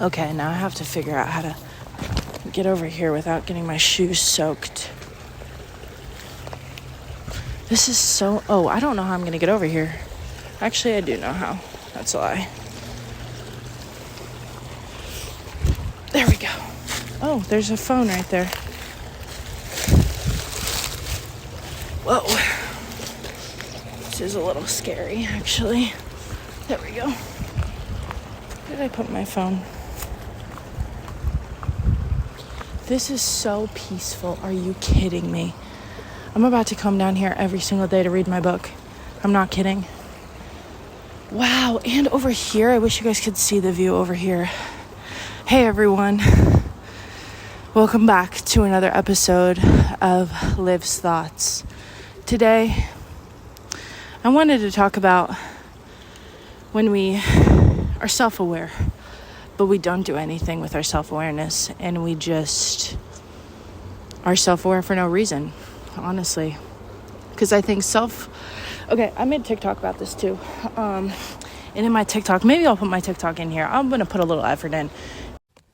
Okay, now I have to figure out how to get over here without getting my shoes soaked. This is so... Oh, I don't know how I'm going to get over here. Actually, I do know how. That's a lie. There we go. Oh, there's a phone right there. Whoa. This is a little scary, actually. There we go. Where did I put my phone? This is so peaceful. Are you kidding me? I'm about to come down here every single day to read my book. I'm not kidding. Wow, and over here, I wish you guys could see the view over here. Hey everyone. Welcome back to another episode of Liv's Thoughts. Today, I wanted to talk about when we are self-aware, but we don't do anything with our self-awareness, and we just are self-aware for no reason, honestly. Because I think okay, I made TikTok about this too. And in my TikTok, maybe I'll put my TikTok in here. I'm going to put a little effort in.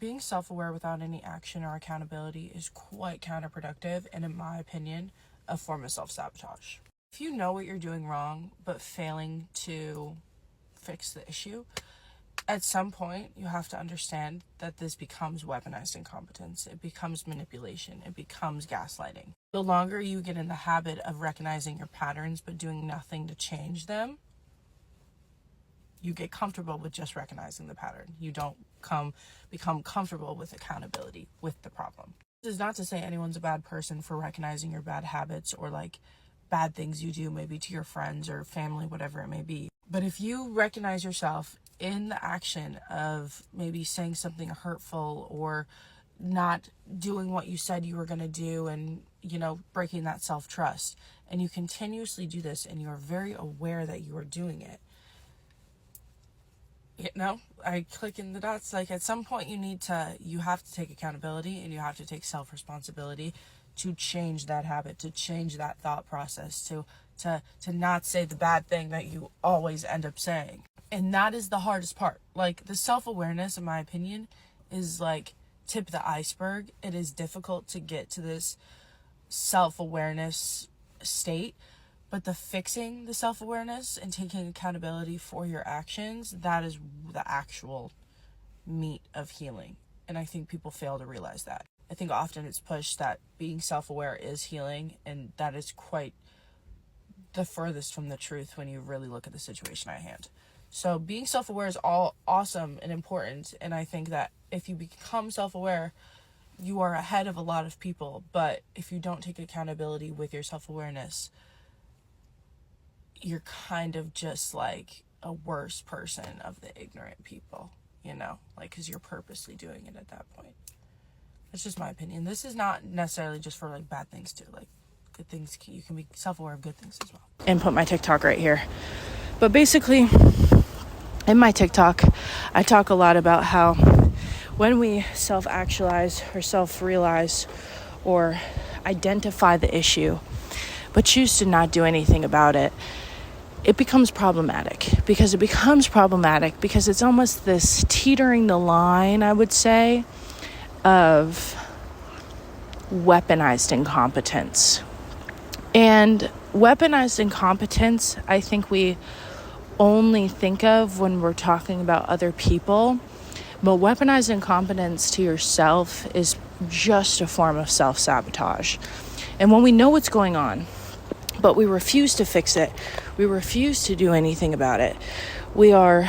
Being self-aware without any action or accountability is quite counterproductive, and in my opinion, a form of self-sabotage. If you know what you're doing wrong, but failing to fix the issue, at some point, you have to understand that this becomes weaponized incompetence. It becomes manipulation. It becomes gaslighting. The longer you get in the habit of recognizing your patterns but doing nothing to change them, you get comfortable with just recognizing the pattern. You don't become comfortable with accountability with the problem. This is not to say anyone's a bad person for recognizing your bad habits or bad things you do maybe to your friends or family, whatever it may be. But if you recognize yourself in the action of maybe saying something hurtful or not doing what you said you were going to do and, breaking that self-trust, and you continuously do this and you're very aware that you are doing it, I click in the dots. At some point you have to take accountability and you have to take self-responsibility to change that habit, to change that thought process, to not say the bad thing that you always end up saying. And that is the hardest part. The self-awareness, in my opinion, is tip of the iceberg. It is difficult to get to this self-awareness state, but the fixing the self-awareness and taking accountability for your actions, that is the actual meat of healing. And I think people fail to realize that. I think often it's pushed that being self-aware is healing, and that is quite the furthest from the truth when you really look at the situation at hand. So being self-aware is all awesome and important, and I think that if you become self-aware, you are ahead of a lot of people. But if you don't take accountability with your self-awareness, you're kind of just a worse person of the ignorant people, because you're purposely doing it at that point. That's just my opinion. This is not necessarily just for bad things too. Good things, you can be self-aware of good things as well. And put my TikTok right here. But basically, in my TikTok, I talk a lot about how when we self-actualize or self-realize or identify the issue, but choose to not do anything about it, it becomes problematic. Because it's almost this teetering the line, I would say, of weaponized incompetence. And weaponized incompetence, I think we only think of when we're talking about other people. But weaponized incompetence to yourself is just a form of self-sabotage. And when we know what's going on, but we refuse to fix it, we refuse to do anything about it, we are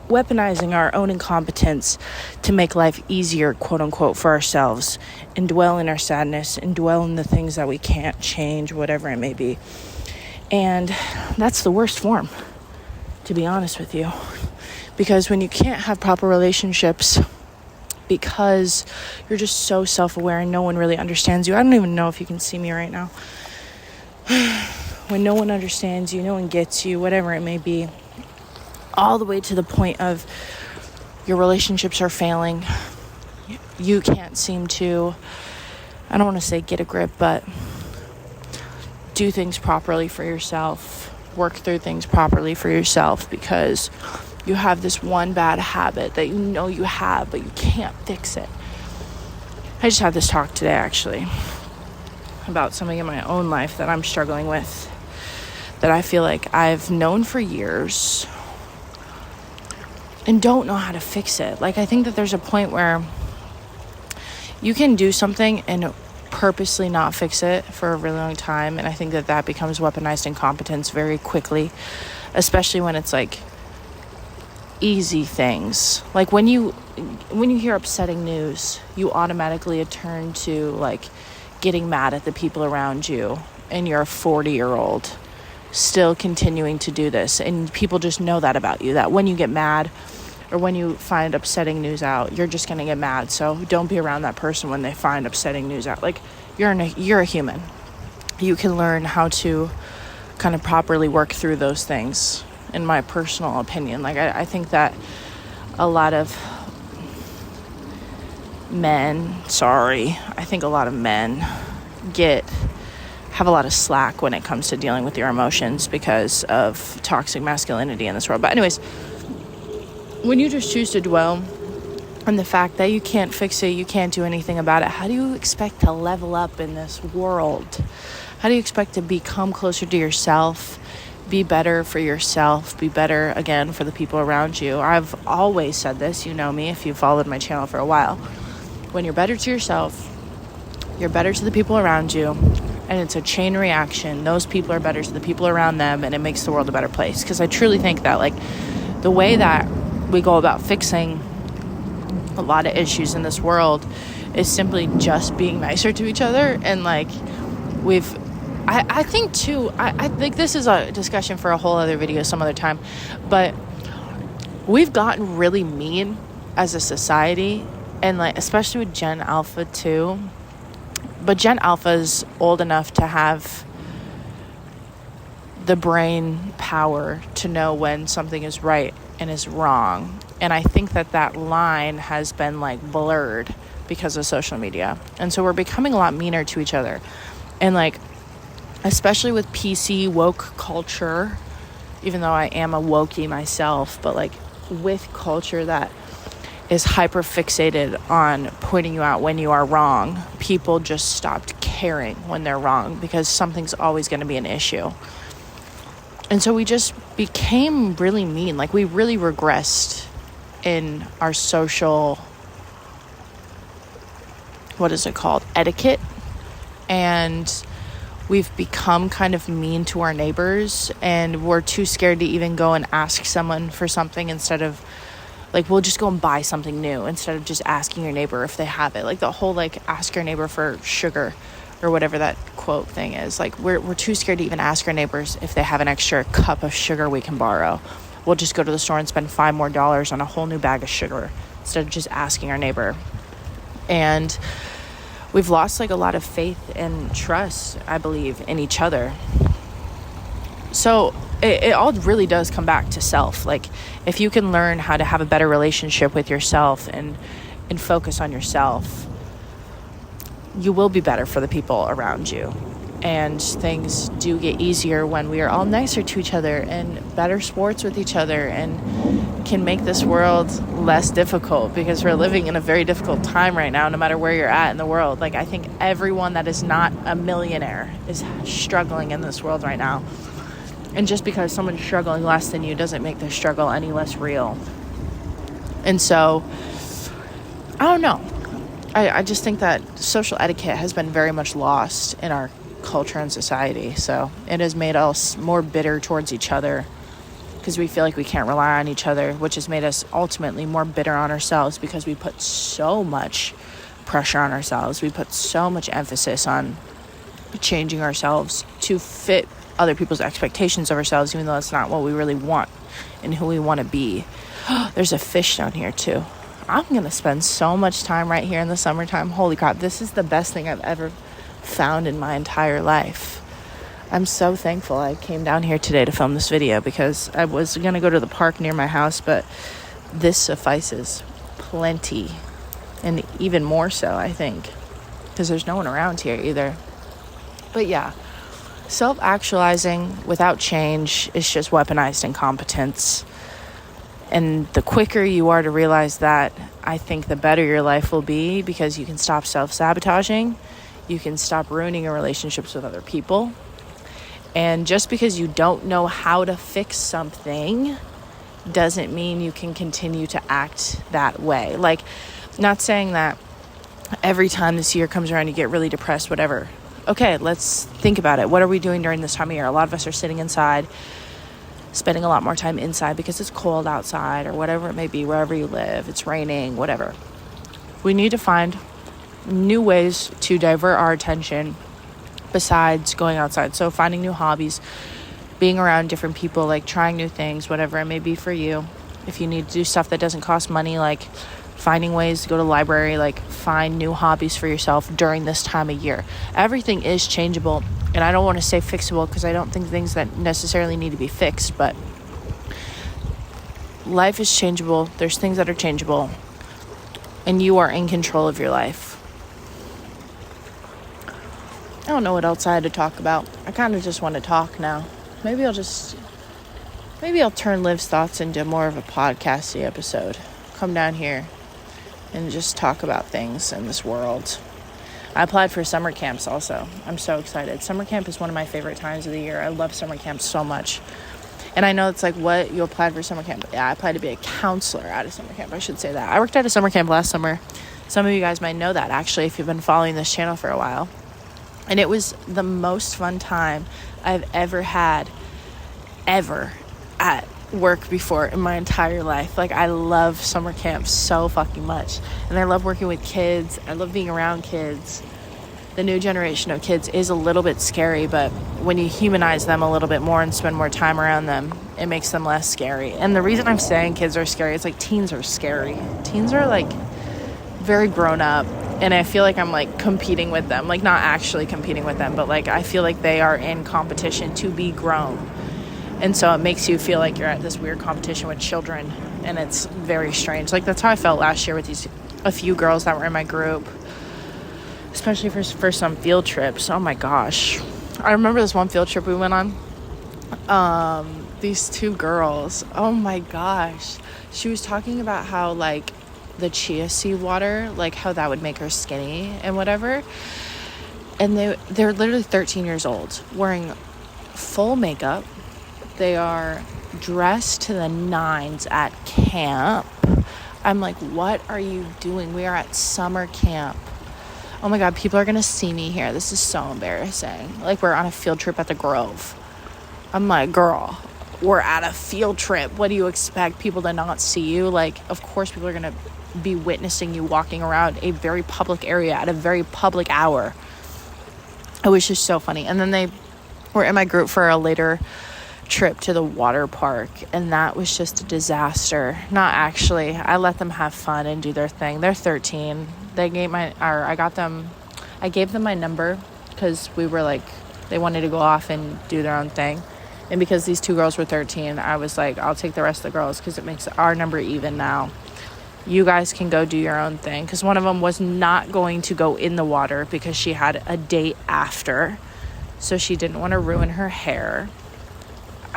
weaponizing our own incompetence to make life easier, quote unquote, for ourselves, and dwell in our sadness and dwell in the things that we can't change, whatever it may be. And that's the worst form, to be honest with you, because when you can't have proper relationships because you're just so self-aware and no one really understands you. I don't even know if you can see me right now. When no one understands you, no one gets you, whatever it may be, all the way to the point of your relationships are failing. You can't seem to, I don't want to say get a grip, but do things properly for yourself, work through things properly for yourself, because you have this one bad habit that you know you have, but you can't fix it. I just had this talk today, actually, about something in my own life that I'm struggling with, that I feel like I've known for years and don't know how to fix it. Like, I think that there's a point where you can do something and purposely not fix it for a really long time, and I think that becomes weaponized incompetence very quickly, especially when it's like easy things. Like when you hear upsetting news, you automatically turn to like getting mad at the people around you, and you're a 40-year-old still continuing to do this, and people just know that about you, that when you get mad or when you find upsetting news out, you're just going to get mad. So don't be around that person when they find upsetting news out. Like, you're a human. You can learn how to kind of properly work through those things, in my personal opinion. Like, I think that a lot of men have a lot of slack when it comes to dealing with their emotions because of toxic masculinity in this world. But anyways, when you just choose to dwell on the fact that you can't fix it, you can't do anything about it, how do you expect to level up in this world? How do you expect to become closer to yourself, be better for yourself, be better, again, for the people around you? I've always said this, you know me, if you've followed my channel for a while. When you're better to yourself, you're better to the people around you, and it's a chain reaction. Those people are better to the people around them, and it makes the world a better place. Because I truly think that, like, the way that we go about fixing a lot of issues in this world is simply just being nicer to each other. And like, I think too, I think this is a discussion for a whole other video some other time, but we've gotten really mean as a society, and like, especially with Gen Alpha too. But Gen Alpha is old enough to have the brain power to know when something is right and is wrong. And I think that line has been like blurred because of social media. And so we're becoming a lot meaner to each other. And like, especially with PC woke culture, even though I am a wokey myself, but like with culture that is hyper fixated on pointing you out when you are wrong, people just stopped caring when they're wrong because something's always going to be an issue. And so we just became really mean. Like, we really regressed in our social, etiquette. And we've become kind of mean to our neighbors, and we're too scared to even go and ask someone for something, instead of, like, we'll just go and buy something new instead of just asking your neighbor if they have it. Like, the whole, like, ask your neighbor for sugar or whatever that quote thing is. Like, we're too scared to even ask our neighbors if they have an extra cup of sugar we can borrow. We'll just go to the store and spend $5 more on a whole new bag of sugar instead of just asking our neighbor. And we've lost like a lot of faith and trust, I believe, in each other. So it all really does come back to self. Like, if you can learn how to have a better relationship with yourself and focus on yourself, you will be better for the people around you. And things do get easier when we are all nicer to each other and better sports with each other, and can make this world less difficult, because we're living in a very difficult time right now, no matter where you're at in the world. Like, I think everyone that is not a millionaire is struggling in this world right now. And just because someone's struggling less than you doesn't make their struggle any less real. And so, I don't know. I just think that social etiquette has been very much lost in our culture and society. So it has made us more bitter towards each other, because we feel like we can't rely on each other, which has made us ultimately more bitter on ourselves, because we put so much pressure on ourselves. We put so much emphasis on changing ourselves to fit other people's expectations of ourselves, even though that's not what we really want and who we want to be. There's a fish down here too. I'm going to spend so much time right here in the summertime. Holy crap, this is the best thing I've ever found in my entire life. I'm so thankful I came down here today to film this video, because I was going to go to the park near my house, but this suffices plenty, and even more so, I think, because there's no one around here either. But yeah, self-actualizing without change is just weaponized incompetence. And the quicker you are to realize that, I think the better your life will be, because you can stop self-sabotaging. You can stop ruining your relationships with other people. And just because you don't know how to fix something doesn't mean you can continue to act that way. Like, not saying that every time this year comes around you get really depressed, whatever. Okay, let's think about it. What are we doing during this time of year? A lot of us are sitting inside, spending a lot more time inside because it's cold outside, or whatever it may be, wherever you live. It's raining, whatever. We need to find new ways to divert our attention besides going outside. So finding new hobbies, being around different people, like trying new things, whatever it may be for you. If you need to do stuff that doesn't cost money, like finding ways to go to the library, like find new hobbies for yourself during this time of year. Everything is changeable, and I don't want to say fixable, because I don't think things that necessarily need to be fixed, but life is changeable. There's things that are changeable, and you are in control of your life. I don't know what else I had to talk about. I kind of just want to talk now. Maybe I'll turn Liv's thoughts into more of a podcasty episode. Come down here and just talk about things in this world. I applied for summer camps also. I'm so excited. Summer camp is one of my favorite times of the year. I love summer camp so much. And I know it's like, what? You applied for summer camp? Yeah, I applied to be a counselor at a summer camp. I should say that. I worked at a summer camp last summer. Some of you guys might know that, actually, if you've been following this channel for a while. And it was the most fun time I've ever had, ever, at work before in my entire life. Like, I love summer camp so fucking much. And I love working with kids. I love being around kids. The new generation of kids is a little bit scary, but when you humanize them a little bit more and spend more time around them, it makes them less scary. And the reason I'm saying kids are scary, it's like teens are scary. Teens are like very grown up, and I feel like I'm like competing with them, like not actually competing with them, but like I feel like they are in competition to be grown. And so it makes you feel like you're at this weird competition with children, and it's very strange. Like, that's how I felt last year with a few girls that were in my group, especially for some field trips. Oh my gosh, I remember this one field trip we went on. These two girls, oh my gosh, she was talking about how like the chia seed water, like how that would make her skinny and whatever. And they're literally 13 years old, wearing full makeup. They are dressed to the nines at camp. I'm like, what are you doing? We are at summer camp. Oh my God, people are going to see me here. This is so embarrassing. Like, we're on a field trip at the Grove. I'm like, girl, we're at a field trip. What do you expect? People to not see you? Like, of course people are going to be witnessing you walking around a very public area at a very public hour. It was just so funny. And then they were in my group for a later trip to the water park, and that was just a disaster. Not actually. I let them have fun and do their thing. They're 13. I gave them my number because we were like, they wanted to go off and do their own thing. And because these two girls were 13, I was like, I'll take the rest of the girls because it makes our number even now. You guys can go do your own thing. Because one of them was not going to go in the water because she had a date after. So she didn't want to ruin her hair.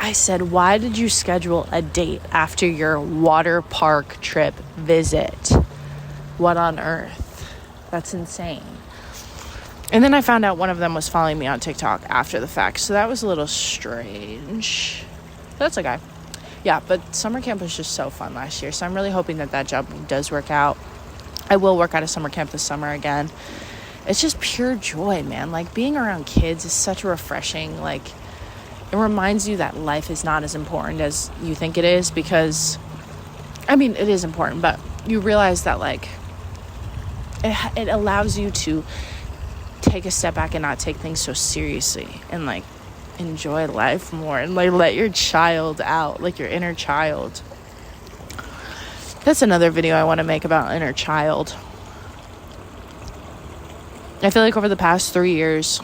I said, why did you schedule a date after your water park trip visit? What on earth? That's insane. And then I found out one of them was following me on TikTok after the fact. So that was a little strange. That's okay. Yeah, but summer camp was just so fun last year. So I'm really hoping that job does work out. I will work at a summer camp this summer again. It's just pure joy, man. Like, being around kids is such a refreshing, like, it reminds you that life is not as important as you think it is, because, I mean, it is important, but you realize that, like, it allows you to take a step back and not take things so seriously, and, like, enjoy life more, and, like, let your child out, like, your inner child. That's another video I want to make about inner child. I feel like over the past 3 years,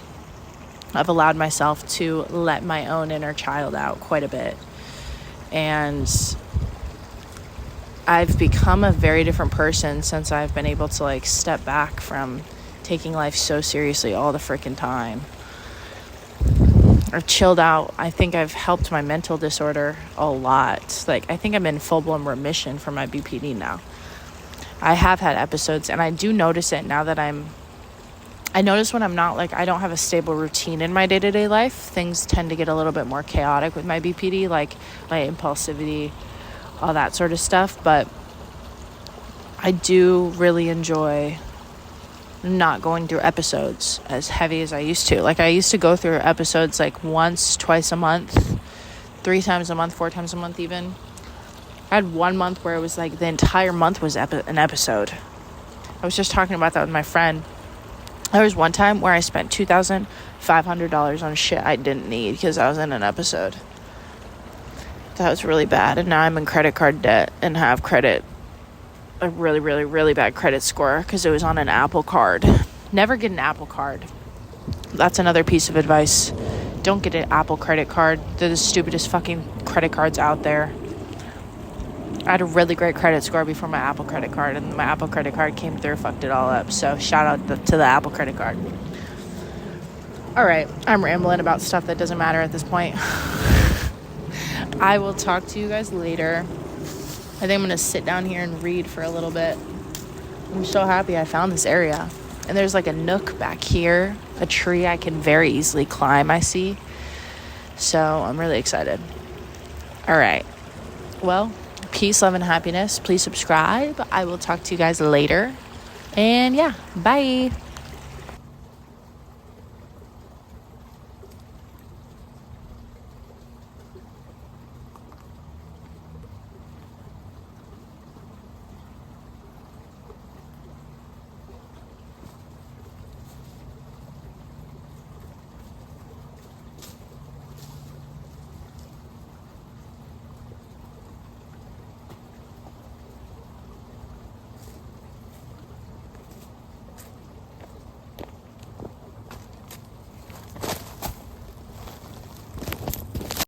I've allowed myself to let my own inner child out quite a bit. And I've become a very different person since I've been able to, like, step back from taking life so seriously all the freaking time. I've chilled out. I think I've helped my mental disorder a lot. Like, I think I'm in full-blown remission from my BPD now. I have had episodes, and I do notice it now that I notice when I'm not, like, I don't have a stable routine in my day-to-day life. Things tend to get a little bit more chaotic with my BPD, like my impulsivity, all that sort of stuff. But I do really enjoy not going through episodes as heavy as I used to. Like, I used to go through episodes like once, twice a month, 3 times a month, 4 times a month even. I had 1 month where it was like the entire month was an episode. I was just talking about that with my friend. There was one time where I spent $2,500 on shit I didn't need because I was in an episode. That was really bad. And now I'm in credit card debt and have a really, really, really bad credit score because it was on an Apple card. Never get an Apple card. That's another piece of advice. Don't get an Apple credit card. They're the stupidest fucking credit cards out there. I had a really great credit score before my Apple credit card, and my Apple credit card came through, fucked it all up. So shout out to the Apple credit card. All right, I'm rambling about stuff that doesn't matter at this point. I will talk to you guys later. I think I'm going to sit down here and read for a little bit. I'm so happy I found this area. And there's like a nook back here, a tree I can very easily climb, I see. So I'm really excited. All right. Well, peace, love, and happiness. Please subscribe. I will talk to you guys later. And yeah, bye.